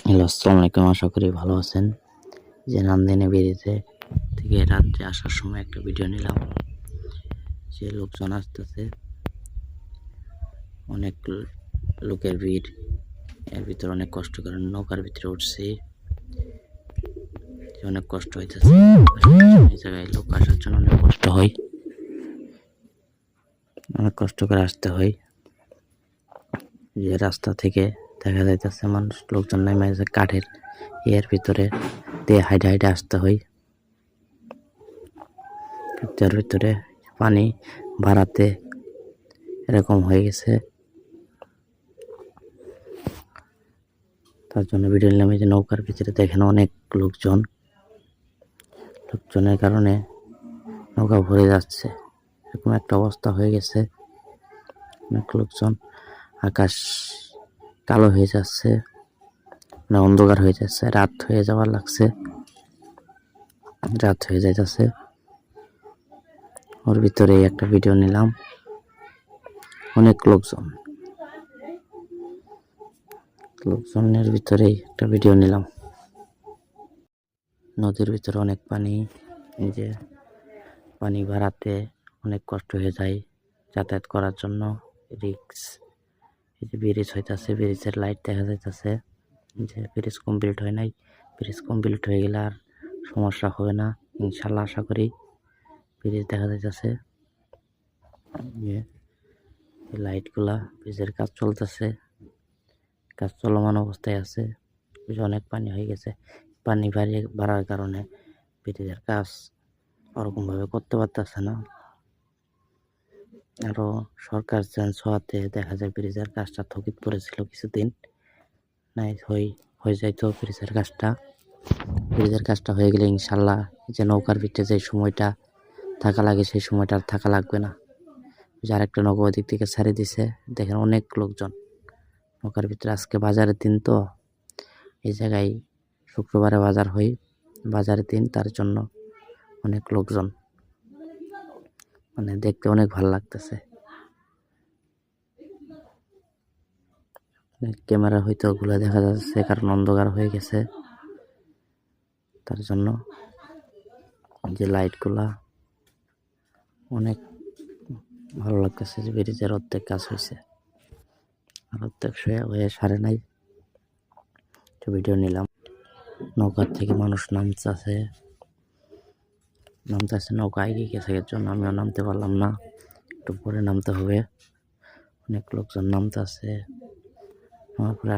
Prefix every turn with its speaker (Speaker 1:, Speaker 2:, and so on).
Speaker 1: Hello, আসসালামু আলাইকুম। আশা করি ভালো আছেন। যে নান্দিনী ব্রিজে থেকে রাত্রে আসার সময় একটা ভিডিও নিলাম। যে লোকজন আসতেছে, অনেক লোকের ভিড়। এর ভিতরে অনেক কষ্ট করে নৌকার ভিতরে উঠছি, অনেক কষ্ট হইতেছে। এই জায়গায় লোক আসার জন্য অনেক কষ্ট হয়, অনেক কষ্ট করে আসতে হয়। যে রাস্তা থেকে দেখা যাইতেছে মানুষ লোকজন নেমে আছে কাঠের এর ভিতরে দিয়ে হাইটে হাইটে আসতে হয়। যার ভিতরে পানি বাড়াতে এরকম হয়ে গেছে। তার জন্য ভিডিও নিলাম। এই যে নৌকার ভিতরে দেখেন অনেক লোকজনের কারণে নৌকা ভরে যাচ্ছে, এরকম একটা অবস্থা হয়ে গেছে। অনেক লোকজন, আকাশ কালো হয়ে যাচ্ছে, মানে অন্ধকার হয়ে যাচ্ছে, রাত হয়ে যাওয়ার লাগছে, রাত হয়ে যাইতেছে। ওর ভিতরে একটা ভিডিও নিলাম। অনেক লোকজনের ভিতরেই একটা ভিডিও নিলাম। নদীর ভিতরে অনেক পানি, যে পানি বাড়াতে অনেক কষ্ট হয়ে যায় যাতায়াত করার জন্য, রিক্স। এই যে ব্রিজ হইতেছে, ব্রিজের লাইট দেখা যাইতেছে। যে ব্রিজ কমপ্লিট হয় নাই, ব্রিজ কমপ্লিট হয়ে গেলে আর সমস্যা হবে না ইনশাল্লাহ, আশা করি। ব্রিজ দেখা যাইতেছে, যে লাইটগুলা, ব্রিজের কাজ চলতেছে, কাজ চলমান অবস্থায় আছে। অনেক পানি হয়ে গেছে, পানি বাড়ার কারণে ব্রিজের কাজ ওরকমভাবে করতে পারতেছে না। আরো সরকার চেঞ্জ হওয়াতে দেখা যায় ব্রিজের কাজটা স্থগিত পড়েছিল কিছুদিন, নাই হয়ে যাইতো ব্রিজের কাজটা হয়ে গেলে ইনশাল্লাহ যে নৌকার ভিতরে যে সময়টা থাকা লাগে সেই সময়টা আর থাকা লাগবে না। যে আরেকটা নৌকা ওদিক থেকে ছাড়ে দিছে, দেখেন অনেক লোকজন নৌকার ভিতরে। আজকে বাজারের দিন, তো এই জায়গায় শুক্রবারে বাজার হয়, বাজারের দিন, তার জন্য অনেক লোকজন, মানে দেখতে অনেক ভালো লাগতেছে। ক্যামেরা হয়তো ওগুলো দেখা যাচ্ছে কারণ অন্ধকার হয়ে গেছে, তার জন্য। যে লাইটগুলা অনেক ভালো লাগতেছে। যে ব্রিজের অর্ধেক কাজ হয়েছে, আর অর্ধেক হয়ে সারে নাই। ভিডিও নিলাম। নৌকার থেকে মানুষ নামতেছে, নৌকা এগিয়ে গেছে, এর জন্য আমিও নামতে পারলাম না, একটু পরে নামতে হবে। অনেক লোকজন নামতেছে, আমার পরে